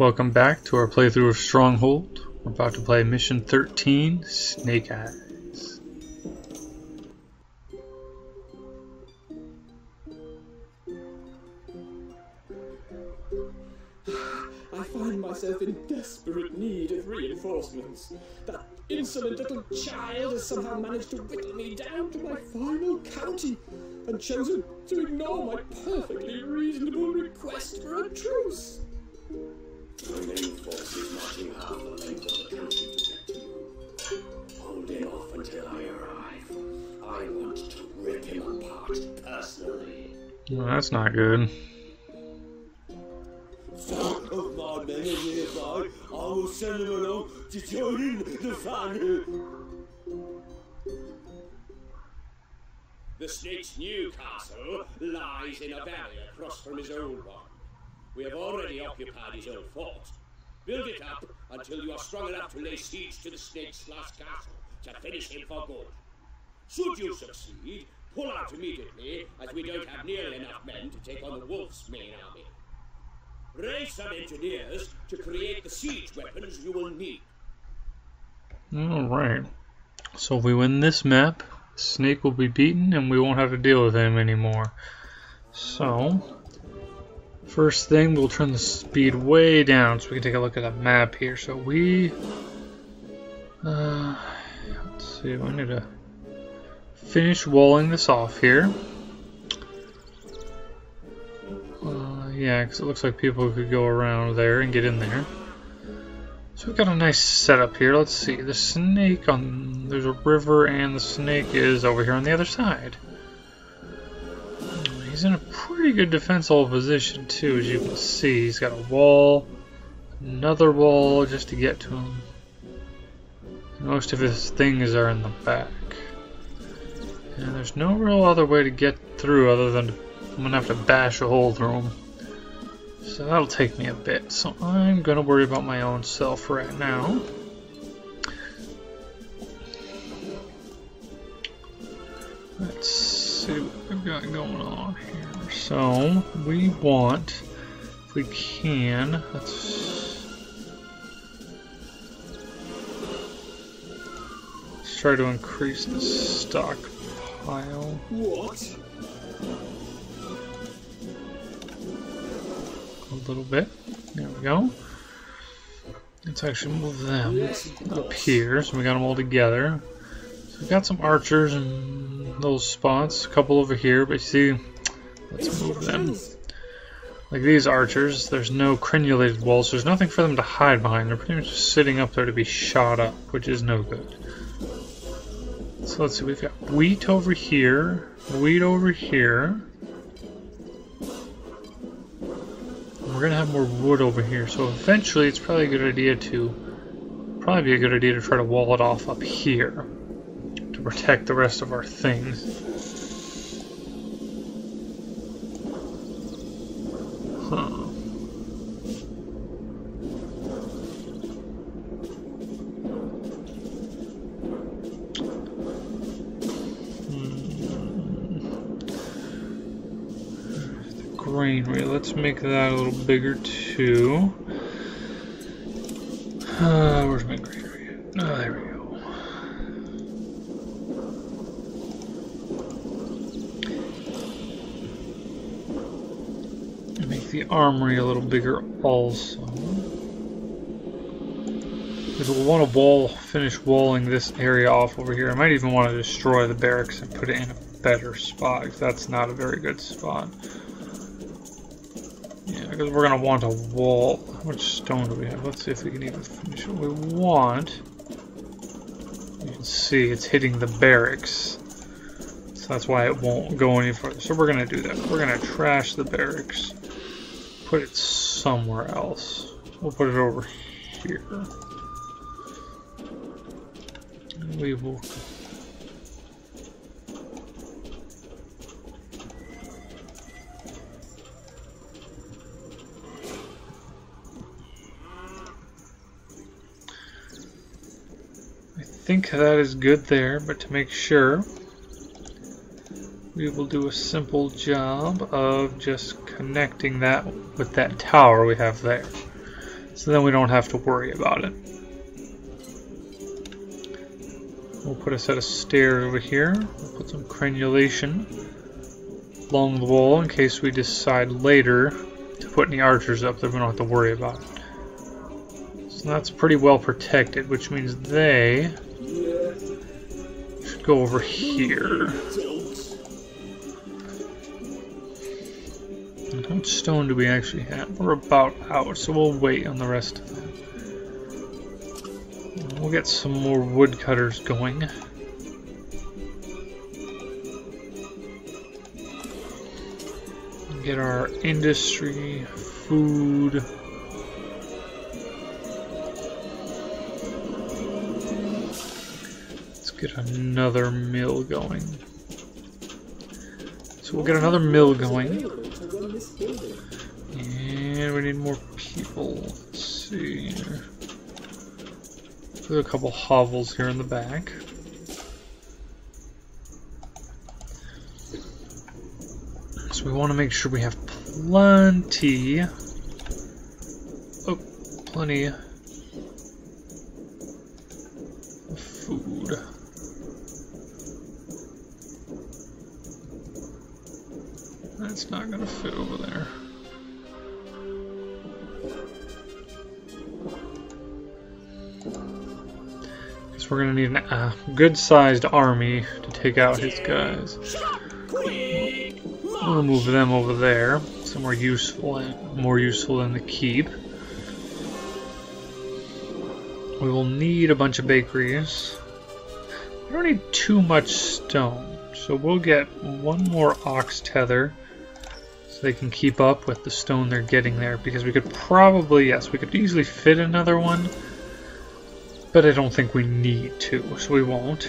Welcome back to our playthrough of Stronghold. We're about to play Mission 13, Snake Eyes. I find myself in desperate need of reinforcements. That insolent little child has somehow managed to whittle me down to my final county and chosen to ignore my perfectly reasonable request for a truce. My main force is marching half the length of the country to get to you. Holding off until I arrive. I want to rip him apart personally. Well, that's not good. Some of my men are nearby. I will send them along to join in the fun. The snake's new castle lies in a valley across from his old one. We have already occupied his old fort. Build it up until you are strong enough to lay siege to the snake's last castle to finish him for good. Should you succeed, pull out immediately, as we don't have nearly enough men to take on the wolf's main army. Raise some engineers to create the siege weapons you will need. Alright. So if we win this map, Snake will be beaten and we won't have to deal with him anymore. So, first thing, we'll turn the speed way down so we can take a look at the map here. So we... let's see, we need to finish walling this off here. Yeah, because it looks like people could go around there and get in there. So we've got a nice setup here. Let's see, the snake on... there's a river and the snake is over here on the other side. He's in a pretty good defensible position too, as you can see. He's got a wall, another wall just to get to him. Most of his things are in the back. And there's no real other way to get through other than I'm going to have to bash a hole through him. So that'll take me a bit. So I'm going to worry about my own self right now. Let's see what we've got going on here. So we want, if we can, let's try to increase the stockpile. What? A little bit. There we go. Let's actually move them up here. So we got them all together. So we got some archers in those spots. A couple over here, but you see, let's move them. Like these archers, there's no crenulated walls. So there's nothing for them to hide behind. They're pretty much just sitting up there to be shot up, which is no good. So let's see, we've got wheat over here, wheat over here. We're gonna have more wood over here, so eventually it's probably a good idea to try to wall it off up here to protect the rest of our things. Huh. Granary. Let's make that a little bigger too. Where's my granary? Oh, there we go. Make the armory a little bigger also. Because we'll want to finish walling this area off over here. I might even want to destroy the barracks and put it in a better spot, because that's not a very good spot. Because we're going to want a wall. How much stone do we have? Let's see if we can even finish what we want. You can see it's hitting the barracks. So that's why it won't go any further. So we're going to do that. We're going to trash the barracks. Put it somewhere else. We'll put it over here. We will... I think that is good there, but to make sure, we will do a simple job of just connecting that with that tower we have there. So then we don't have to worry about it. We'll put a set of stairs over here. We'll put some crenulation along the wall in case we decide later to put any archers up that we don't have to worry about. So that's pretty well protected, which means they should go over here. And how much stone do we actually have? We're about out, so we'll wait on the rest of that. We'll get some more woodcutters going. Get our industry, food. Let's get another mill going. So we'll get another mill going. And we need more people. Let's see here. There's a couple hovels here in the back. So we want to make sure we have plenty of food. That's not going to fit over there. We're gonna need a good-sized army to take out his guys. We'll move them over there, somewhere useful and more useful than the keep. We will need a bunch of bakeries. We don't need too much stone, so we'll get one more ox tether so they can keep up with the stone they're getting there. Because we could probably, yes, we could easily fit another one. But I don't think we need to, so we won't.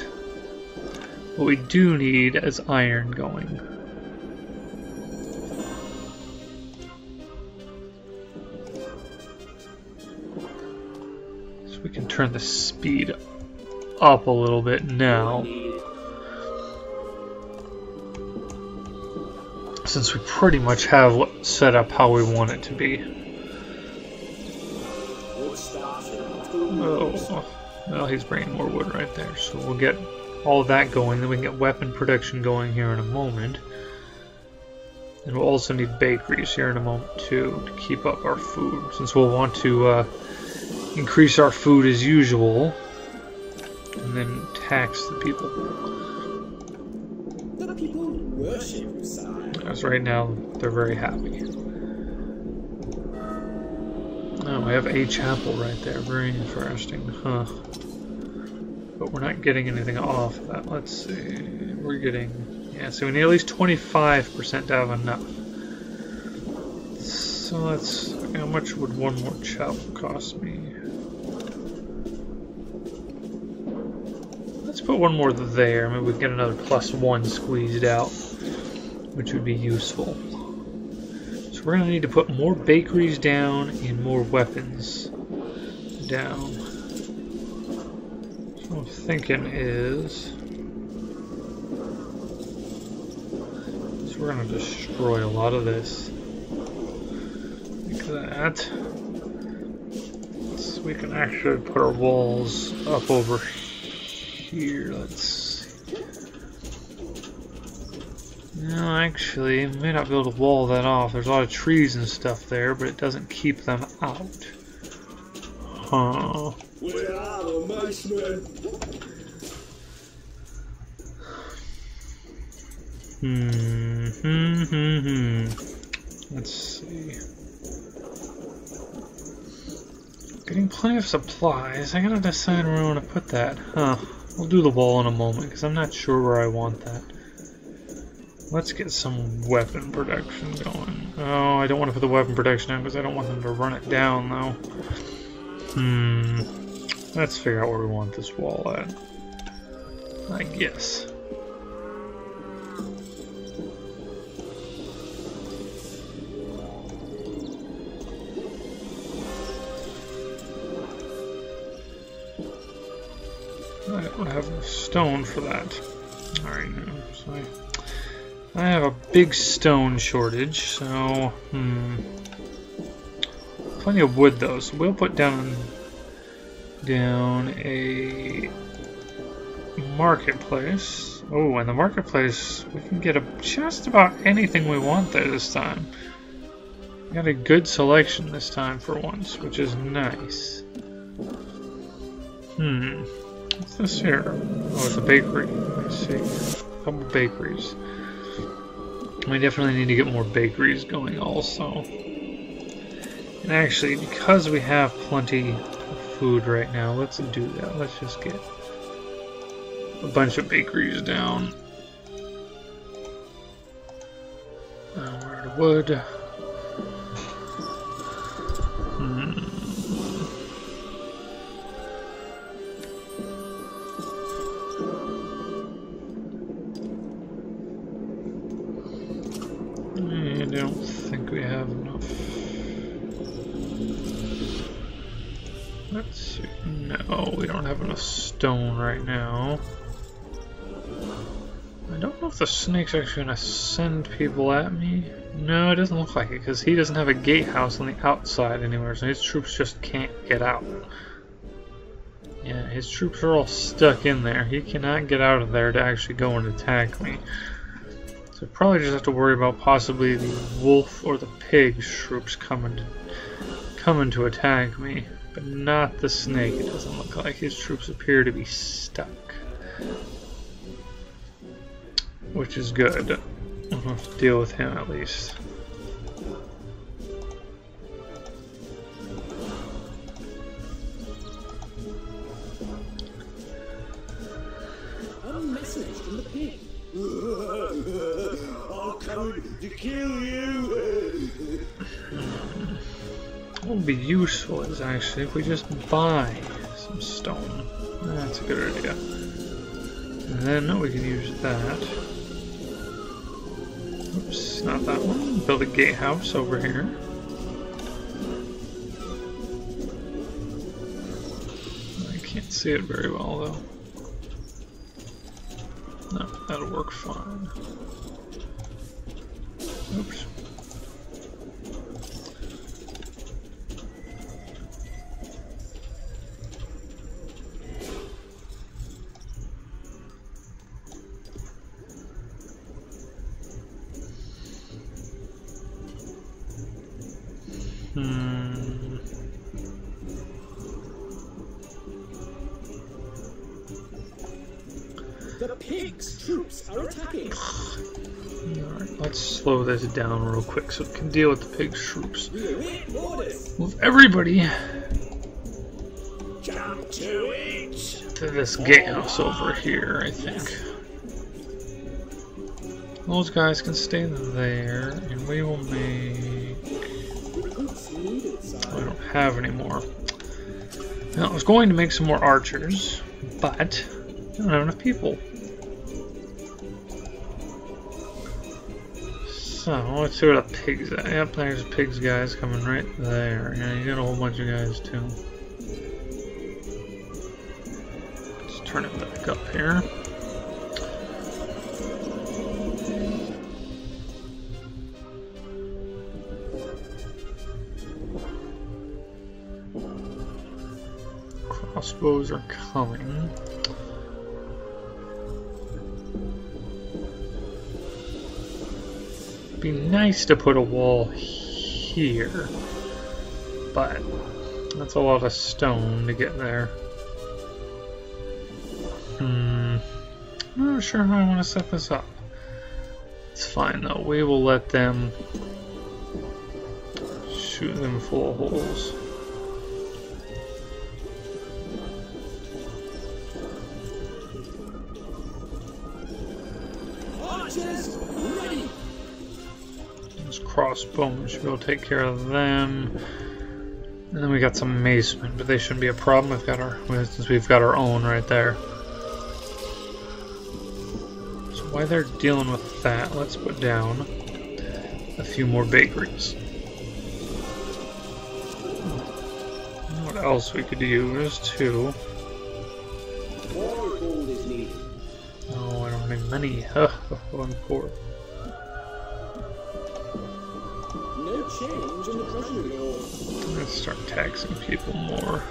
What we do need is iron going. So we can turn the speed up a little bit now. Since we pretty much have it set up how we want it to be. Oh, well, he's bringing more wood right there, so we'll get all of that going, then we can get weapon production going here in a moment. And we'll also need bakeries here in a moment too, to keep up our food, since we'll want to increase our food as usual, and then tax the people. The people worship you, sire. As right now, they're very happy. Oh, I have a chapel right there. Very interesting, huh? But we're not getting anything off of that. Let's see. We're getting... Yeah, so we need at least 25% to have enough. So let's... How much would one more chapel cost me? Let's put one more there. Maybe we can get another +1 squeezed out, which would be useful. So we're going to need to put more bakeries down and more weapons down. So what I'm thinking is we're going to destroy a lot of this. Like that. So we can actually put our walls up over here. Let's see. No, actually, we may not be able to wall that off. There's a lot of trees and stuff there, but it doesn't keep them out. Huh. Where are the mice men? Let's see. Getting plenty of supplies. I gotta decide where I want to put that. Huh. We'll do the wall in a moment, because I'm not sure where I want that. Let's get some weapon production going. Oh, I don't want to put the weapon production in because I don't want them to run it down, though. Let's figure out where we want this wall at. I guess. I don't have a stone for that. Alright, no, so I have a big stone shortage, so, plenty of wood though, so we'll put down a marketplace. Oh, and the marketplace, we can get just about anything we want there this time. We got a good selection this time for once, which is nice. What's this here? Oh, it's a bakery. Let's see. A couple bakeries. We definitely need to get more bakeries going also. And actually, because we have plenty of food right now, let's do that. Let's just get a bunch of bakeries down. Where the wood? I don't think we have enough. Let's see. No, we don't have enough stone right now. I don't know if the snake's actually going to send people at me. No, it doesn't look like it, because he doesn't have a gatehouse on the outside anywhere, so his troops just can't get out. Yeah, his troops are all stuck in there. He cannot get out of there to actually go and attack me. So probably just have to worry about possibly the wolf or the pig's troops coming to attack me, but not the snake. It doesn't look like his troops appear to be stuck, which is good. I don't have to deal with him at least. A message from the pig. I'll come to kill you. What would be useful is actually if we just buy some stone. That's a good idea. And then we can use that. Oops, not that one. Build a gatehouse over here. I can't see it very well though. No, that'll work fine. Oops. The pig's troops are attacking. Alright, let's slow this down real quick so we can deal with the pig's troops. We await orders. Move everybody Jump to it. to this gatehouse over here, I think. Those guys can stay there, and we will make... Recruits needed, sire. I don't have any more. Now, I was going to make some more archers, but I don't have enough people. So, let's see where the pig's at. Yep, there's pigs guys coming right there. Yeah, you got a whole bunch of guys too. Let's turn it back up here. Crossbows are coming. Be nice to put a wall here, but that's a lot of stone to get there. I'm not sure how I want to set this up. It's fine though. We will let them shoot them full of holes. Archers ready. Crossbows should be able to take care of them. And then we got some macemen, but they shouldn't be a problem. Since we've got our own right there. So while they're dealing with that, let's put down a few more bakeries. What else we could use too? More gold is needed. Oh, I don't have any money. I'm poor. No change in the treasury lord. That's start taxing people more.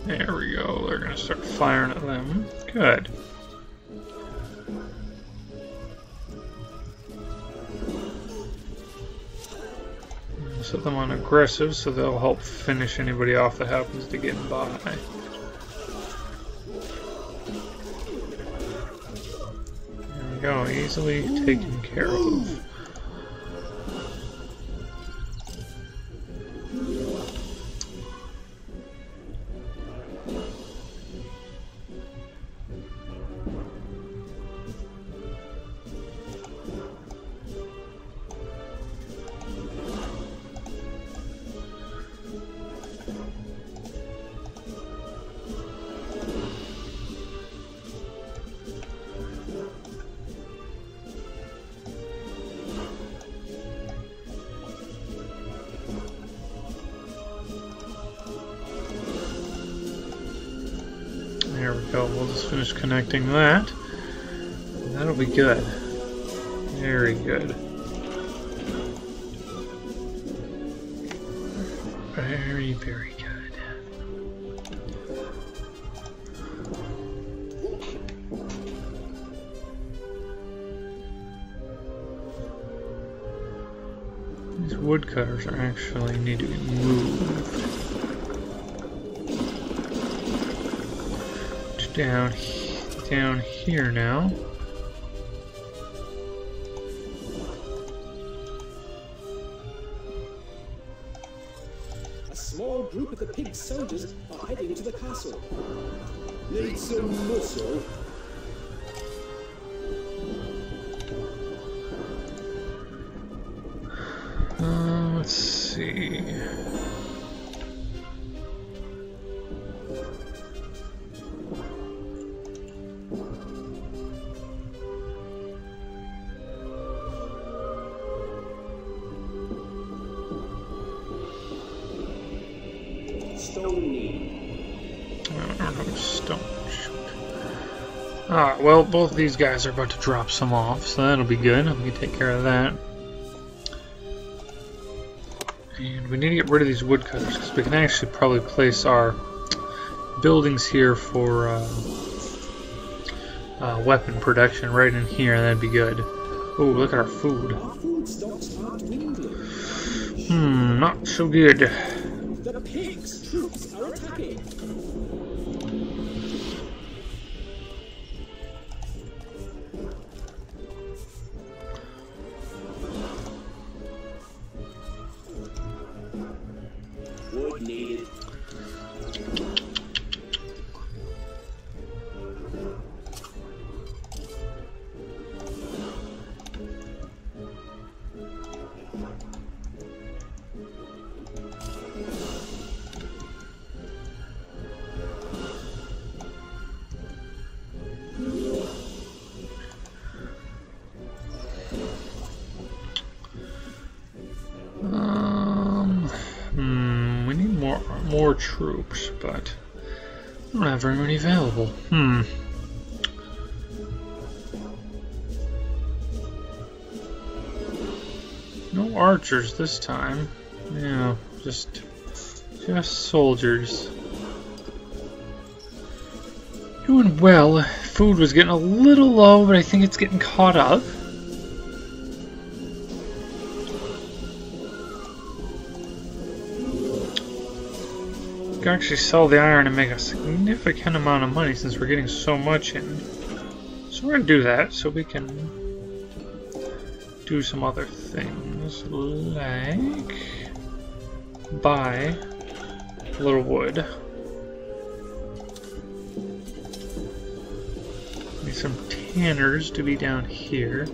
There we go, they're gonna start firing at them. Good. Set them on aggressive so they'll help finish anybody off that happens to get by. There we go, easily taken care of. There we go, we'll just finish connecting that. That'll be good. Very good. Very, very good. These woodcutters are actually need to be moved. Down here now. A small group of the pig soldiers are heading to the castle. Need some muscle? Let's see. Alright, well, both of these guys are about to drop some off, so that'll be good. We can take care of that. And we need to get rid of these woodcutters, because we can actually probably place our buildings here for weapon production right in here, and that'd be good. Oh, look at our food. Our food stocks are dwindling. Not so good. The pigs' troops are attacking. Wood needed. We need more troops, but I don't have very many available. No archers this time. Yeah, just soldiers. Doing well. Food was getting a little low, but I think it's getting caught up. We can actually sell the iron and make a significant amount of money since we're getting so much in. So we're going to do that so we can do some other things like buy a little wood. Need some tanners to be down here.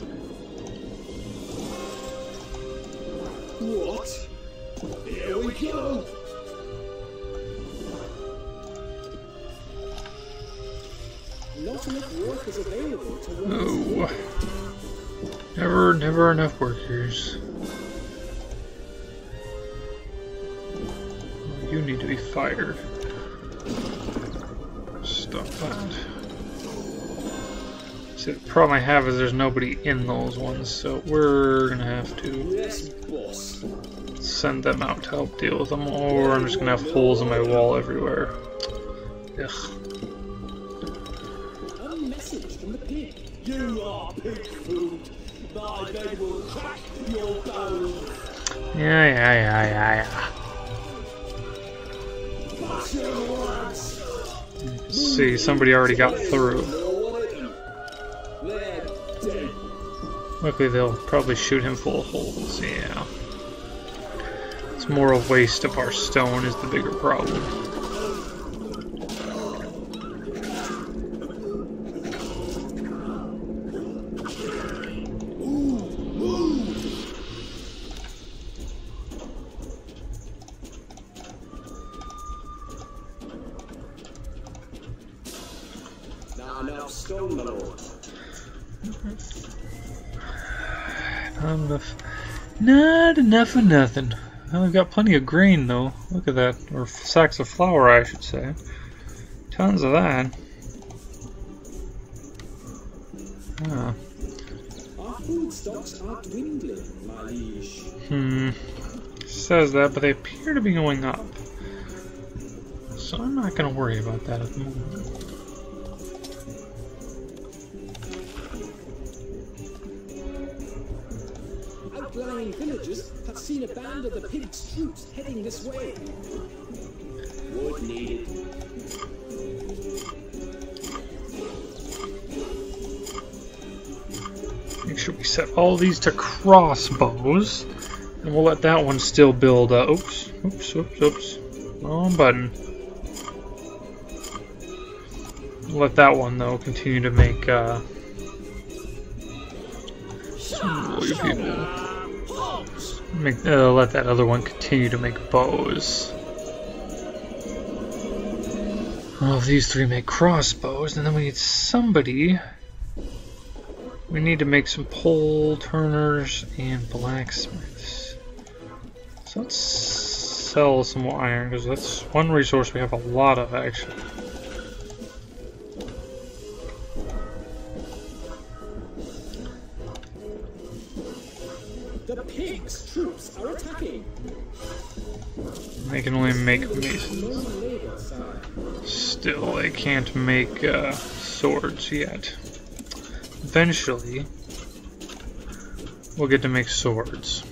What? Here we go. Not enough workers available to run this Oh, never enough workers. You need to be fired. Stop that. See, the problem I have is there's nobody in those ones, so we're gonna have to Yes, boss. send them out to help deal with them, or I'm just gonna have holes in my wall everywhere. Ugh. A message from the pig. You are pig food. My bed will crack your bones. Yeah. Pass your words. See, somebody already got through. They're dead. Luckily, they'll probably shoot him full of holes. Yeah. It's more a waste of our stone is the bigger problem. Not enough stone, my lord. Not enough of nothing. Well, we've got plenty of grain, though. Look at that. Or sacks of flour, I should say. Tons of that. Ah. Our food stocks are dwindling, my liege. Says that, but they appear to be going up. So I'm not going to worry about that at the moment. Outlying villagers have seen a band of the pig's troops heading this way. Wood needed. Make sure we set all these to crossbows. And we'll let that one still build. Oops. Wrong button. We'll let that one, though, continue to make, some people. Let that other one continue to make bows. Well, if these three make crossbows, and then we need somebody. We need to make some pole turners and blacksmiths. So let's sell some more iron, because that's one resource we have a lot of, actually. The pig's troops are attacking. They can only make masons. No labor, sire. Still, they can't make swords yet. Eventually, we'll get to make swords,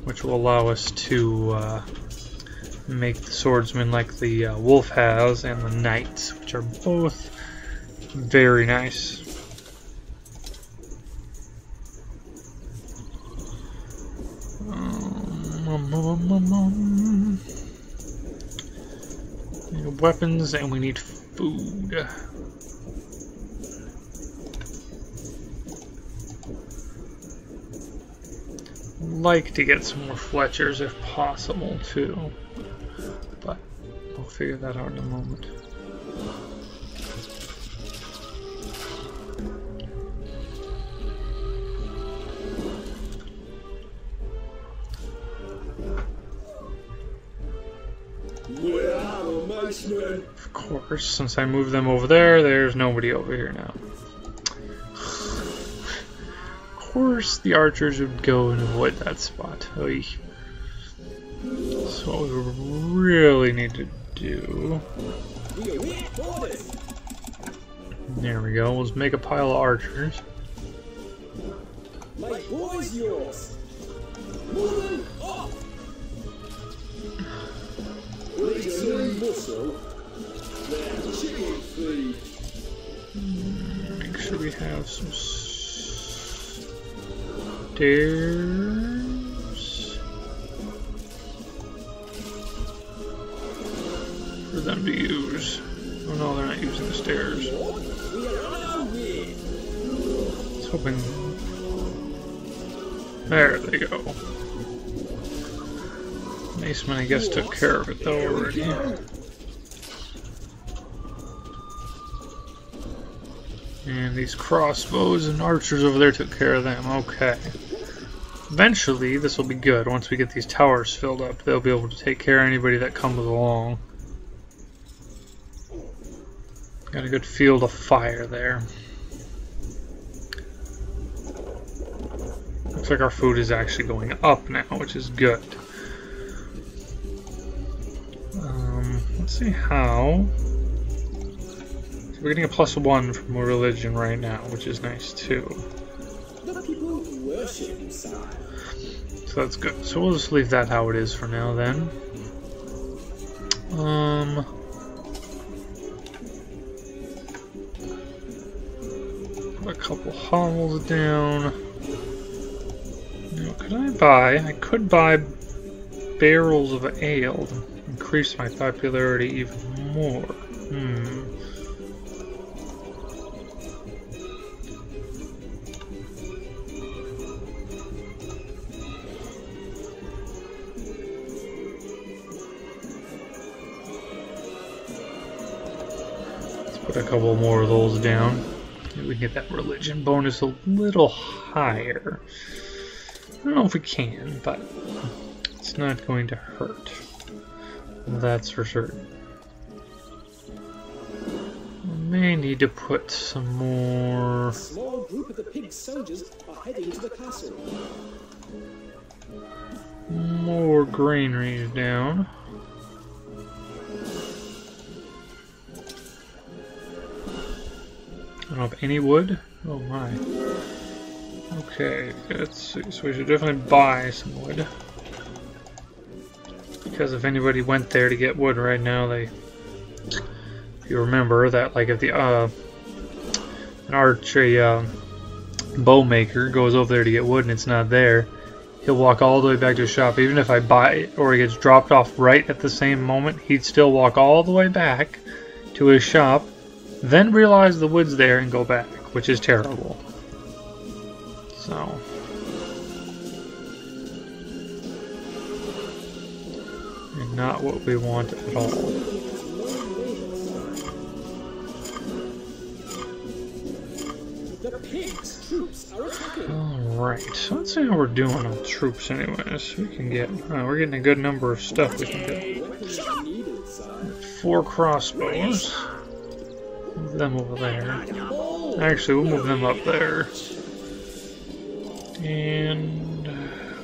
which will allow us to make the swordsmen like the wolf has and the knights, which are both very nice. We need weapons and we need food. Like to get some more Fletchers if possible too, but we'll figure that out in a moment. Where are the mice men? Of course, since I moved them over there, there's nobody over here now. Of course, the archers would go and avoid that spot. Oy. So what we really need to do... There we go, let's make a pile of archers. My boy's yours. Moving up. Eating muscle. They're chicken feed. Make sure we have some stairs. For them to use. Oh no, they're not using the stairs. We are on our way. I was hoping... There they go. Maceman, I guess, took care of it though already. And these crossbows and archers over there took care of them. Okay. Eventually, this will be good. Once we get these towers filled up, they'll be able to take care of anybody that comes along. Got a good field of fire there. Looks like our food is actually going up now, which is good. Let's see how. So we're getting a +1 from religion right now, which is nice too. The people worship Sire. So that's good. So we'll just leave that how it is for now then. Put a couple hovels down. Now, I could buy barrels of ale to increase my popularity even more. Let's put a couple more of those down. Maybe we can get that religion bonus a little higher. I don't know if we can, but it's not going to hurt. That's for certain. We may need to put some more. A small group of the pig soldiers are heading to the castle. More granaries down. I don't have any wood. Oh my. Okay, let's see. So we should definitely buy some wood. Because if anybody went there to get wood right now, if you remember that, like if the an archery bow maker goes over there to get wood and it's not there, he'll walk all the way back to the shop. Even if I buy it or it gets dropped off right at the same moment, he'd still walk all the way back to his shop, then realize the wood's there and go back, which is terrible. So. And not what we want at all. The pigs' troops are attacking. Alright, so let's see how we're doing on troops anyways. We can get, we're getting a good number of stuff we can get. 4 crossbows. Move them over there. Actually, we'll move them up there. And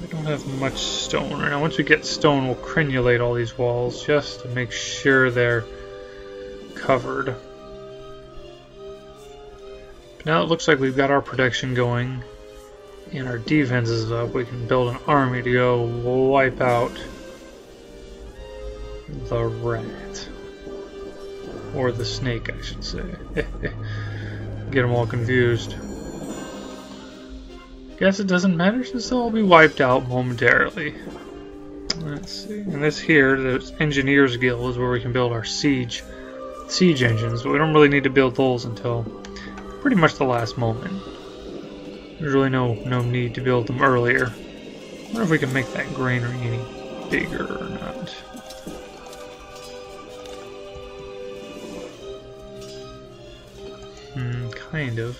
we don't have much stone right now. Once we get stone, we'll crenulate all these walls just to make sure they're covered. But now it looks like we've got our protection going and our defense is up. We can build an army to go wipe out the rat. Or the snake, I should say. Get them all confused. Guess it doesn't matter since they'll all be wiped out momentarily. Let's see. And this here, the Engineers Guild, is where we can build our siege engines, but we don't really need to build those until pretty much the last moment. There's really no need to build them earlier. I wonder if we can make that granary any bigger or not. Kind of.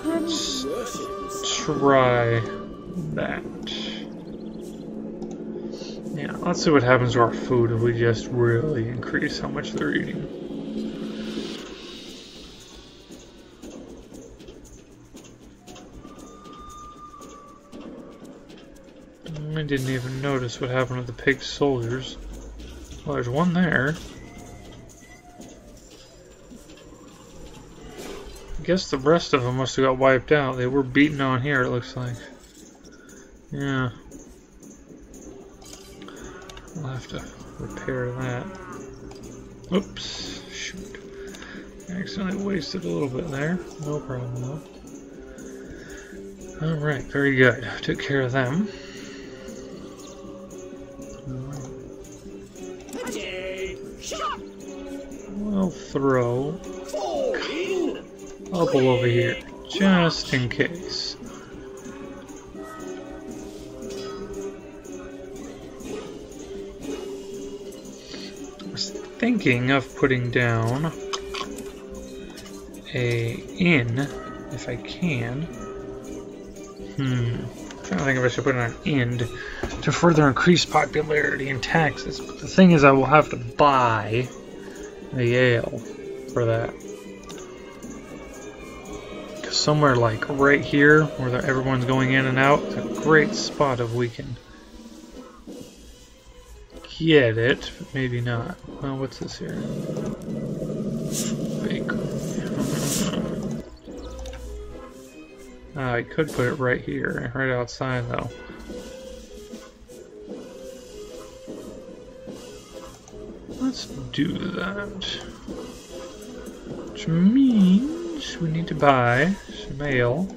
Let's try that. Yeah, let's see what happens to our food if we just really increase how much they're eating. I didn't even notice what happened to the pig soldiers. Well, there's one there. I guess the rest of them must have got wiped out. They were beaten on here, it looks like. Yeah. I'll have to repair that. Oops. Shoot. I accidentally wasted a little bit there. No problem though. Alright, very good. Took care of them. We'll throw a couple over here, just in case. thinking of putting down a inn, if I can. I'm trying to think if I should put an inn to further increase popularity and taxes. But the thing is, I will have to buy the ale for that. Because somewhere like right here, where everyone's going in and out, it's a great spot if we can get it, but maybe not. Well, what's this here? Bakery. I could put it right here, right outside though. Let's do that. Which means we need to buy some ale.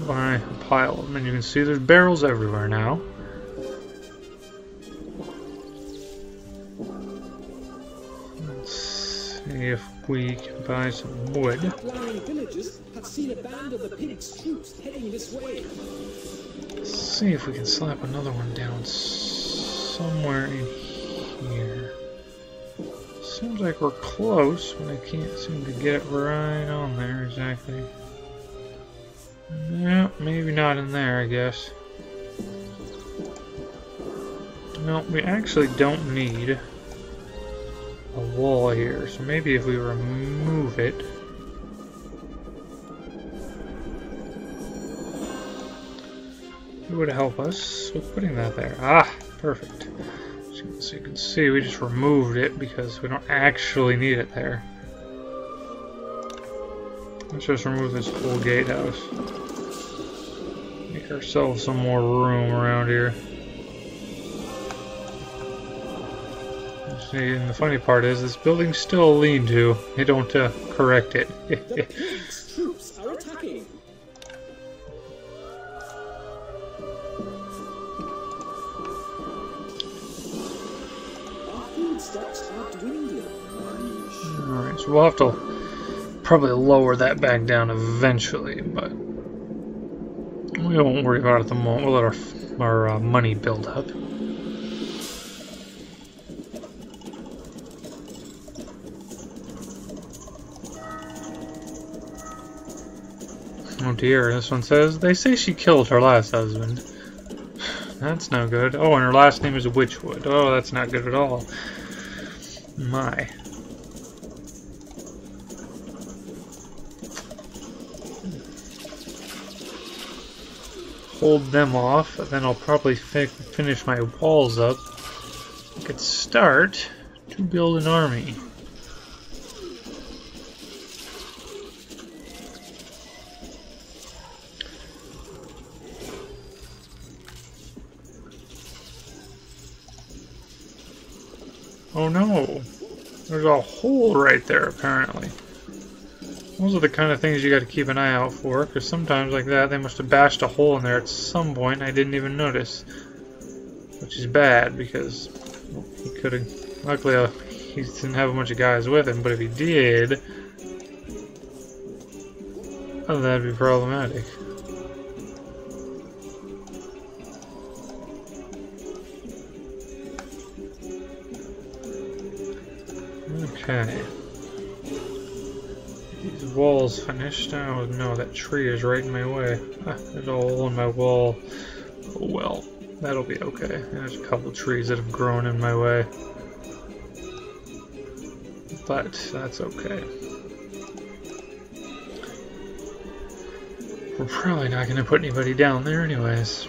Buy a pile of them, and you can see there's barrels everywhere now. Let's see if we can buy some wood. Outlying villagers have seen a band of the pig's troops heading this way. Let's see if we can slap another one down somewhere in here. Seems like we're close, but I can't seem to get it right on there exactly. Yeah, maybe not in there, I guess. No, we actually don't need a wall here, so maybe if we remove it. It would help us with putting that there. Ah, perfect. So you can see we just removed it because we don't actually need it there. Let's just remove this whole gatehouse. Make ourselves some more room around here. See, and the funny part is this building's still a lean-to. They don't correct it. The pig's troops are attacking. Our food stocks are dwindling. Alright, so we'll have to probably lower that back down eventually, but we won't worry about it at the moment. We'll let our money build up. Oh dear, this one says, they say she killed her last husband. That's no good. Oh, and her last name is Witchwood. Oh, that's not good at all. My. Hold them off, and then I'll probably finish my walls up. I could start to build an army. Oh no, there's a hole right there apparently. Those are the kind of things you got to keep an eye out for, because sometimes like that they must have bashed a hole in there at some point and I didn't even notice. Which is bad because he could have, luckily he didn't have a bunch of guys with him, but if he did, oh, that'd be problematic. Okay. These walls finished. Oh no, that tree is right in my way. Ah, there's a hole in my wall. Oh well, that'll be okay. There's a couple trees that have grown in my way. But that's okay. We're probably not going to put anybody down there anyways.